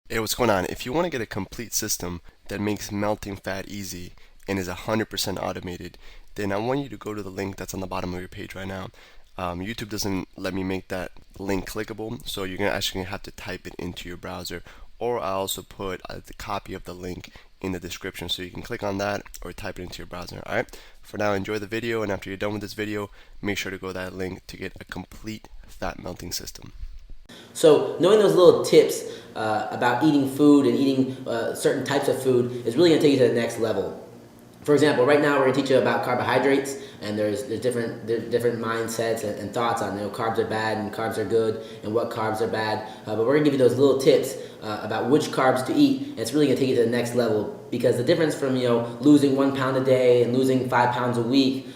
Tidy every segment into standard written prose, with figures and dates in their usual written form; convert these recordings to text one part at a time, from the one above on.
Hey, what's going on? If you want to get a complete system that makes melting fat easy and is 100% automated, then I want you to go to the link that's on the bottom of your page right now. YouTube doesn't let me make that link clickable, so you're actually gonna have to type it into your browser, or I also put the copy of the link in the description, so you can click on that or type it into your browser. All right. For now, enjoy the video, and after you're done with this video, make sure to go to that link to get a complete fat melting system. So knowing those little tips about eating food and eating certain types of food is really going to take you to the next level. For example, right now we're going to teach you about carbohydrates, and there's different mindsets and thoughts on, carbs are bad and carbs are good, and what carbs are bad. But we're going to give you those little tips about which carbs to eat, and it's really going to take you to the next level, because the difference from losing 1 pound a day and losing 5 pounds a week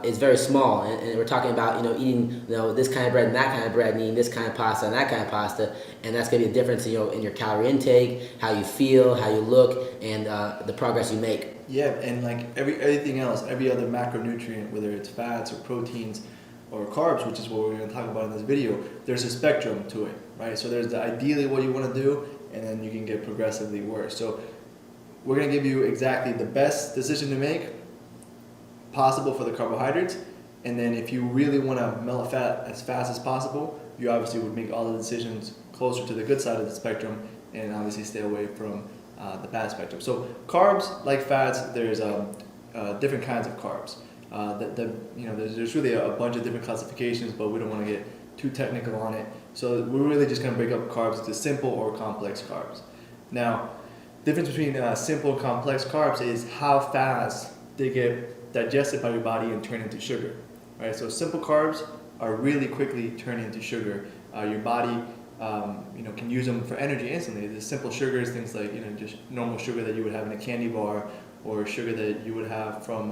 is very small. And we're talking about eating this kind of bread and that kind of bread, and eating this kind of pasta and that kind of pasta, and that's going to be a difference in your calorie intake, how you feel, how you look, and the progress you make. Yeah, and like everything else, every other macronutrient, whether it's fats or proteins or carbs, which is what we're going to talk about in this video, there's a spectrum to it, right? So there's the ideally what you want to do, and then you can get progressively worse. So we're going to give you exactly the best decision to make possible for the carbohydrates, and then if you really want to melt fat as fast as possible, you obviously would make all the decisions closer to the good side of the spectrum, and obviously stay away from the bad spectrum. So carbs, like fats, there's different kinds of carbs. There's really a bunch of different classifications, but we don't want to get too technical on it. So we're really just going to break up carbs into simple or complex carbs. Now, the difference between simple and complex carbs is how fast they get digested by your body and turn into sugar. Right? So simple carbs are really quickly turned into sugar. Your body can use them for energy instantly. The simple sugars, things like just normal sugar that you would have in a candy bar, or sugar that you would have from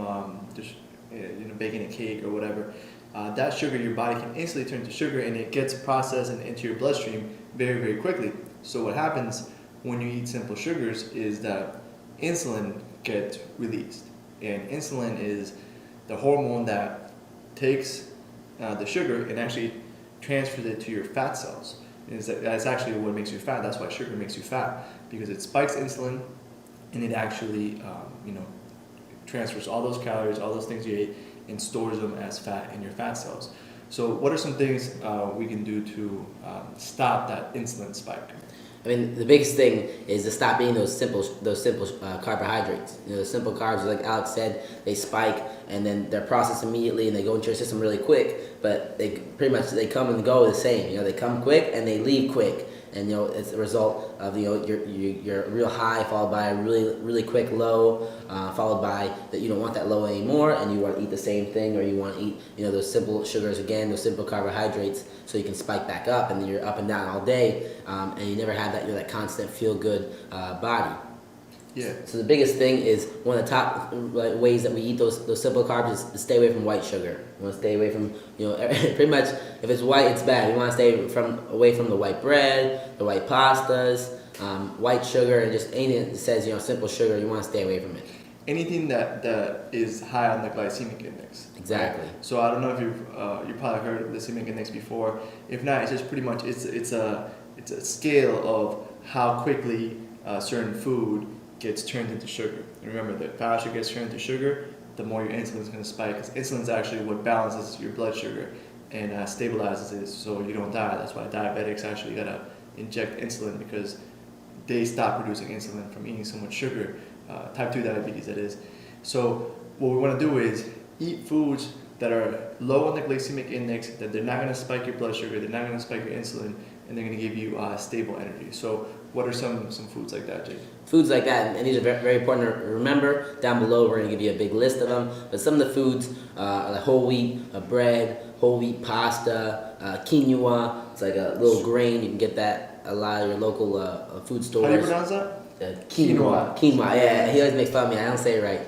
baking a cake or whatever. That sugar your body can instantly turn to sugar, and it gets processed and into your bloodstream very, very quickly. So what happens when you eat simple sugars is that insulin gets released, and insulin is the hormone that takes the sugar and actually transfers it to your fat cells. That's actually what makes you fat. That's why sugar makes you fat, because it spikes insulin, and it actually transfers all those calories, all those things you ate, and stores them as fat in your fat cells. So what are some things we can do to stop that insulin spike? I mean, the biggest thing is to stop eating those simple carbohydrates. The simple carbs, like Alex said, they spike, and then they're processed immediately, and they go into your system really quick. But they come and go the same. They come quick and they leave quick, and it's a result of your real high followed by a really quick low, followed by that you don't want that low anymore, and you want to eat the same thing, or you want to eat those simple sugars again, those simple carbohydrates, so you can spike back up, and then you're up and down all day, and you never have that constant feel good body. Yeah. So the biggest thing is, one of the top ways that we eat those simple carbs is to stay away from white sugar. You want to stay away from pretty much, if it's white, it's bad. You want to stay away from the white bread, the white pastas, white sugar, and just anything that says simple sugar. You want to stay away from it. Anything that is high on the glycemic index. Exactly. Right? So I don't know if you've probably heard of the glycemic index before. If not, it's just pretty much it's a scale of how quickly certain food gets turned into sugar. And remember, the faster it gets turned into sugar, the more your insulin is going to spike. Because insulin is actually what balances your blood sugar and stabilizes it, so you don't die. That's why diabetics actually gotta inject insulin, because they stop producing insulin from eating so much sugar. Type 2 diabetes, that is. So what we want to do is eat foods that are low on the glycemic index, that they're not going to spike your blood sugar, they're not going to spike your insulin, and they're going to give you stable energy. So what are some foods like that, Jake? Foods like that, and these are very, very important to remember. Down below, we're going to give you a big list of them. But some of the foods are like whole wheat bread, whole wheat pasta, quinoa. It's like a little grain. You can get that at a lot of your local food stores. How do you pronounce that? Quinoa, yeah. He always makes fun of me. I don't say it right.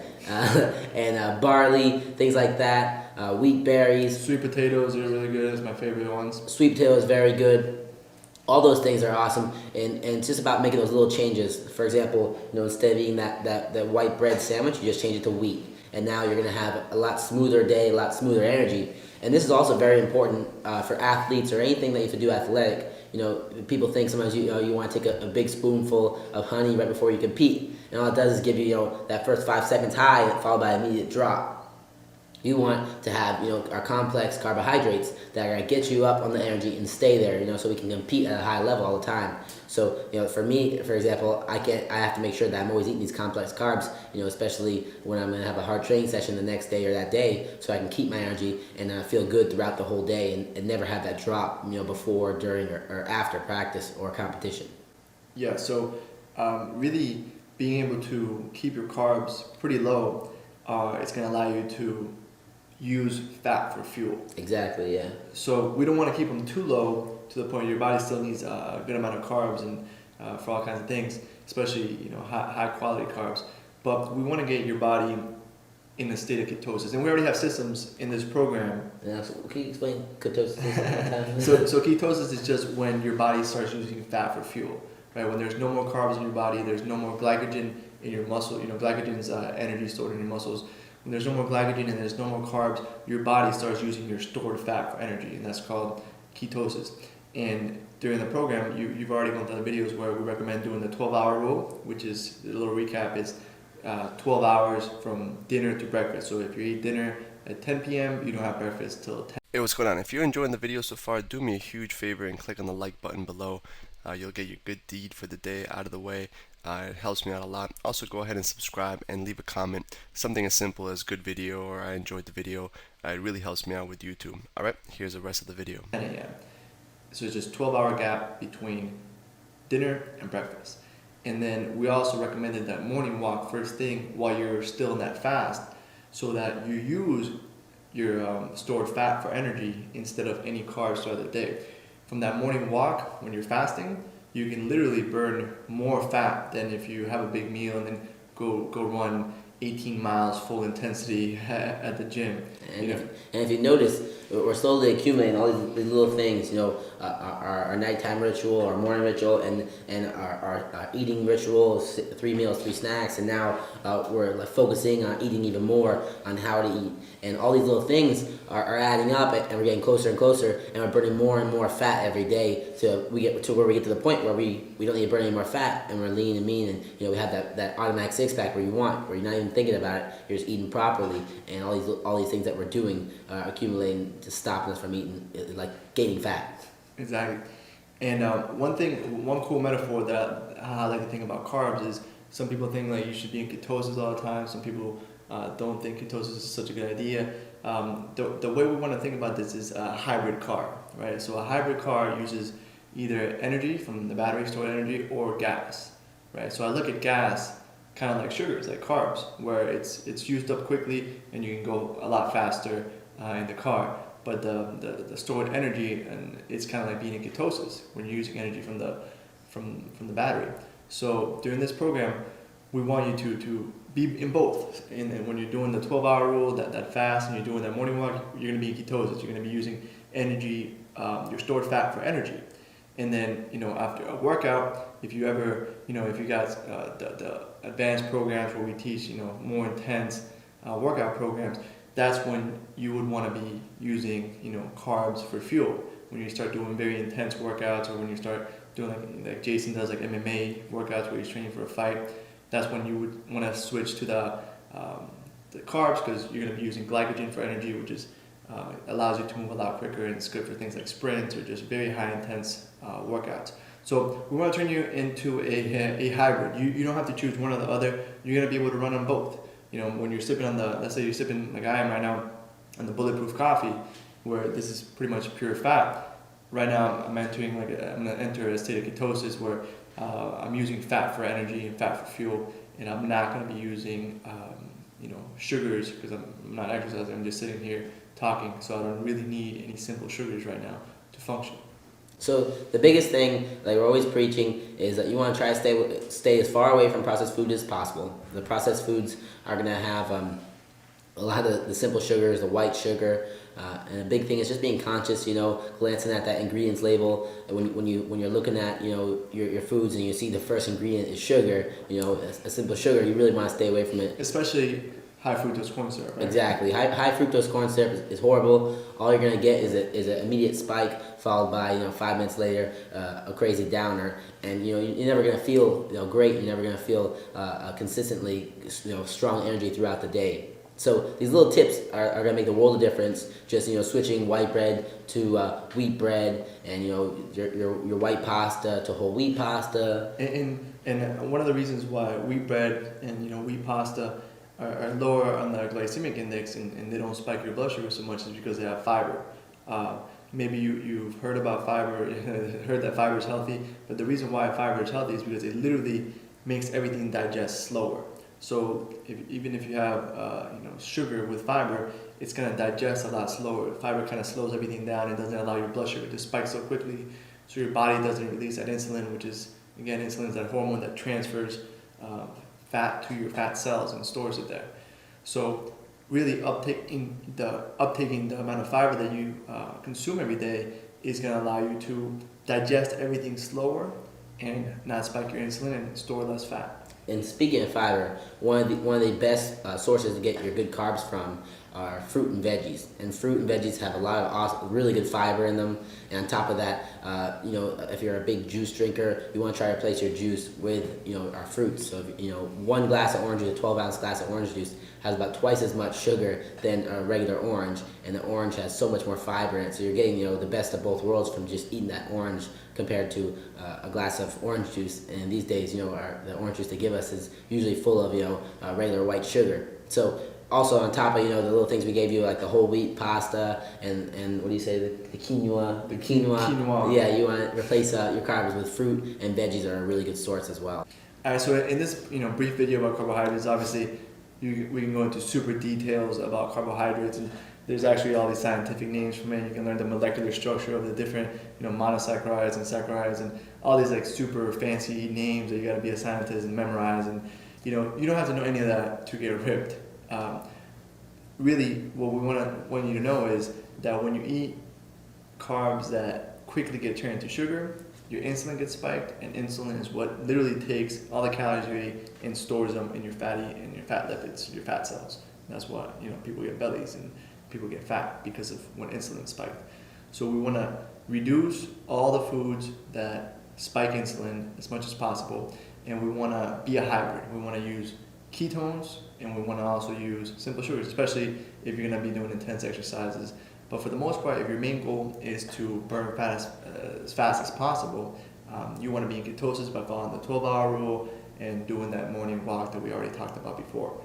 And barley, things like that. Wheat berries. Sweet potatoes are really good. It's my favorite ones. Sweet potato is very good. All those things are awesome, and it's just about making those little changes. For example, instead of eating that white bread sandwich, you just change it to wheat, and now you're gonna have a lot smoother day, a lot smoother energy. And this is also very important for athletes or anything that you have to do athletic. people think sometimes you want to take a big spoonful of honey right before you compete, and all it does is give you that first 5 seconds high followed by an immediate drop. You want to have our complex carbohydrates that are gonna get you up on the energy and stay there, so we can compete at a high level all the time. So for me, for example, I have to make sure that I'm always eating these complex carbs, especially when I'm gonna have a hard training session the next day or that day, so I can keep my energy and feel good throughout the whole day and never have that drop, before, during, or after practice or competition. Yeah, so really being able to keep your carbs pretty low, it's going to allow you to use fat for fuel. Exactly, yeah. So we don't want to keep them too low to the point your body still needs a good amount of carbs and for all kinds of things, especially high quality carbs. But we want to get your body in a state of ketosis, and we already have systems in this program. Yeah, so can you explain ketosis? So ketosis is just when your body starts using fat for fuel, right? When there's no more carbs in your body, there's no more glycogen in your muscle. Glycogen's energy stored in your muscles. When there's no more glycogen and there's no more carbs, your body starts using your stored fat for energy, and that's called ketosis. And during the program, you've already gone through the videos where we recommend doing the 12-hour rule, which is, a little recap, is 12 hours from dinner to breakfast. So if you eat dinner at 10 p.m., you don't have breakfast till 10. Hey, what's going on? If you're enjoying the video so far, do me a huge favor and click on the like button below. You'll get your good deed for the day out of the way. It helps me out a lot. Also, go ahead and subscribe and leave a comment. Something as simple as good video or I enjoyed the video. It really helps me out with YouTube. Alright, here's the rest of the video. 10 a.m. So it's just 12-hour gap between dinner and breakfast. And then we also recommended that morning walk first thing while you're still in that fast, so that you use your stored fat for energy instead of any carbs throughout the day. From that morning walk, when you're fasting, you can literally burn more fat than if you have a big meal and then go run 18 miles full intensity at the gym. And if you notice, we're slowly accumulating all these little things, our nighttime ritual, our morning ritual, and our eating ritual, 3 meals, 3 snacks, and now we're focusing on eating even more on how to eat. And all these little things are adding up, and we're getting closer and closer, and we're burning more and more fat every day till we get to where we get to the point where we don't need to burn any more fat, and we're lean and mean, and we have that automatic six-pack where you're not even thinking about it, you're just eating properly, and all these things that we're doing are accumulating to stopping us from eating, gaining fat. Exactly. And one cool metaphor that I like to think about carbs is, some people think you should be in ketosis all the time. Some people don't think ketosis is such a good idea. The way we want to think about this is a hybrid car, right? So a hybrid car uses either energy from the battery, stored energy, or gas, right? So I look at gas kind of like sugars, like carbs, where it's used up quickly and you can go a lot faster in the car. But the stored energy, and it's kind of like being in ketosis when you're using energy from the battery. So during this program, we want you to be in both. And when you're doing the 12-hour rule, that fast, and you're doing that morning walk, you're going to be in ketosis. You're going to be using energy, your stored fat for energy. And then, after a workout, if you ever, if you guys, the advanced programs where we teach, more intense workout programs, that's when you would want to be using, carbs for fuel. When you start doing very intense workouts, or when you start doing like Jason does, like MMA workouts where he's training for a fight, that's when you would want to switch to the carbs, because you're going to be using glycogen for energy, which is allows you to move a lot quicker, and it's good for things like sprints or just very high intense workouts. So we want to turn you into a hybrid. You don't have to choose one or the other. You're going to be able to run on both. When you're sipping on let's say you're sipping like I am right now on the bulletproof coffee, where this is pretty much pure fat. Right now I'm going to enter a state of ketosis where I'm using fat for energy and fat for fuel, and I'm not going to be using sugars, because I'm not exercising. I'm just sitting here talking, so I don't really need any simple sugars right now to function. So the biggest thing, like we're always preaching, is that you want to try to stay as far away from processed food as possible. The processed foods are going to have a lot of the simple sugars, the white sugar, and a big thing is just being conscious. Glancing at that ingredients label, and when you're looking at your foods and you see the first ingredient is sugar, a simple sugar, you really want to stay away from it. Especially high fructose corn syrup, right? Exactly. High fructose corn syrup is horrible. All you're gonna get is an immediate spike followed by 5 minutes later a crazy downer, and you're never gonna feel great. You're never gonna feel consistently strong energy throughout the day. So these little tips are gonna make the world of difference. Just switching white bread to wheat bread, and your white pasta to whole wheat pasta. And one of the reasons why wheat bread and wheat pasta are lower on the glycemic index and they don't spike your blood sugar so much is because they have fiber. Maybe you've heard about fiber, heard that fiber is healthy, but the reason why fiber is healthy is because it literally makes everything digest slower. So even if you have sugar with fiber, it's gonna digest a lot slower. Fiber kind of slows everything down and doesn't allow your blood sugar to spike so quickly, so your body doesn't release that insulin, which is again insulin is that hormone that transfers fat to your fat cells and stores it there. So really uptaking the amount of fiber that you consume every day is going to allow you to digest everything slower and not spike your insulin and store less fat. And speaking of fiber, one of the best sources to get your good carbs from are fruit and veggies. And fruit and veggies have a lot of awesome, really good fiber in them. And on top of that, if you're a big juice drinker, you want to try to replace your juice with our fruits. So one glass of orange juice, a 12-ounce glass of orange juice, has about twice as much sugar than a regular orange, and the orange has so much more fiber in it. So you're getting the best of both worlds from just eating that orange compared to a glass of orange juice. And these days, the orange juice they give us is usually full of regular white sugar. So also on top of the little things we gave you, like the whole wheat pasta and what do you say, the quinoa, Quinoa. Yeah, you want to replace your carbs with fruit, and veggies are a really good source as well. All right, so in this brief video about carbohydrates, obviously we can go into super details about carbohydrates, and there's actually all these scientific names for it. You can learn the molecular structure of the different monosaccharides and saccharides and all these like super fancy names that you got to be a scientist and memorize, and you don't have to know any of that to get ripped. Really, what we want you to know is that when you eat carbs that quickly get turned into sugar, your insulin gets spiked, and insulin is what literally takes all the calories you ate and stores them in your fat lipids, your fat cells. And that's why people get bellies and people get fat because of when insulin is spiked. So we want to reduce all the foods that spike insulin as much as possible, and we want to be a hybrid. We want to use ketones, and we want to also use simple sugars, especially if you're going to be doing intense exercises. But for the most part, if your main goal is to burn fat as fast as possible, you want to be in ketosis by following the 12-hour rule and doing that morning walk that we already talked about before.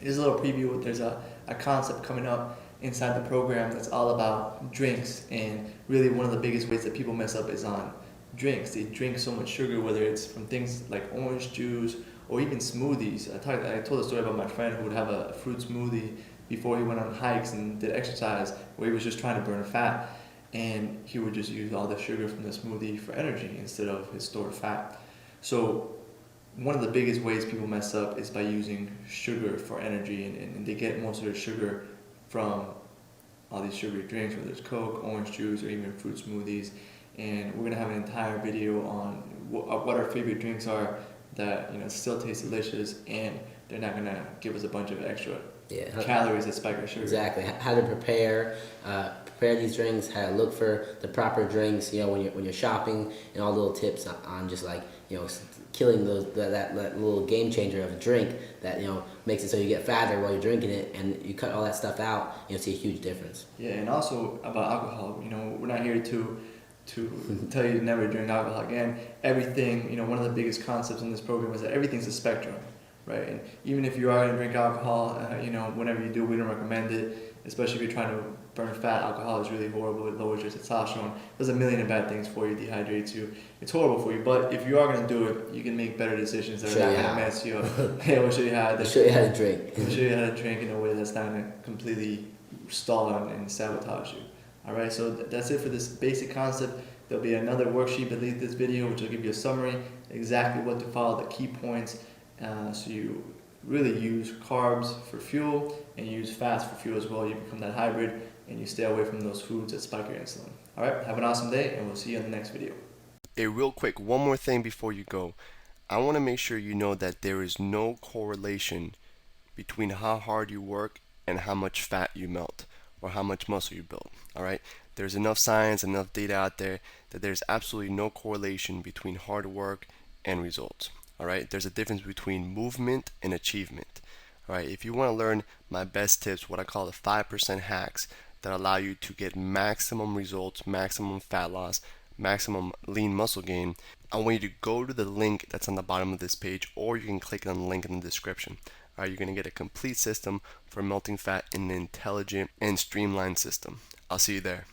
Here's a little preview. There's a concept coming up inside the program that's all about drinks, and really one of the biggest ways that people mess up is on drinks. They drink so much sugar, whether it's from things like orange juice or even smoothies. I told a story about my friend who would have a fruit smoothie before he went on hikes and did exercise, where he was just trying to burn fat, and he would just use all the sugar from the smoothie for energy instead of his stored fat. So one of the biggest ways people mess up is by using sugar for energy, and they get most of their sugar from all these sugary drinks, whether it's Coke, orange juice, or even fruit smoothies. And we're gonna have an entire video on what our favorite drinks are that still taste delicious, and they're not gonna give us a bunch of extra calories that spike our sugar. Exactly. How to prepare these drinks, how to look for the proper drinks, when you're shopping, and all little tips on just like killing that little game changer of a drink that makes it so you get fatter while you're drinking it, and you cut all that stuff out, see a huge difference. Yeah, and also about alcohol. We're not here to tell you to never drink alcohol again. Everything, one of the biggest concepts in this program is that everything's a spectrum, right? And even if you are going to drink alcohol, whenever you do, we don't recommend it, especially if you're trying to burn fat. Alcohol is really horrible. It lowers your testosterone. There's a million of bad things for you, dehydrates you. It's horrible for you, but if you are going to do it, you can make better decisions that are not going to mess you up. Yeah, we'll show you how to drink. We'll show you how to drink in a way that's not going to completely stall and sabotage you. All right, so that's it for this basic concept. There'll be another worksheet beneath this video, which will give you a summary, exactly what to follow, the key points, so you really use carbs for fuel and you use fats for fuel as well. You become that hybrid, and you stay away from those foods that spike your insulin. All right, have an awesome day, and we'll see you in the next video. Hey, real quick, one more thing before you go. I want to make sure you know that there is no correlation between how hard you work and how much fat you melt or how much muscle you build. All right? There's enough science, enough data out there that there's absolutely no correlation between hard work and results. All right? There's a difference between movement and achievement. All right? If you want to learn my best tips, what I call the 5% hacks that allow you to get maximum results, maximum fat loss, maximum lean muscle gain, I want you to go to the link that's on the bottom of this page, or you can click on the link in the description. All right, you're going to get a complete system for melting fat in an intelligent and streamlined system. I'll see you there.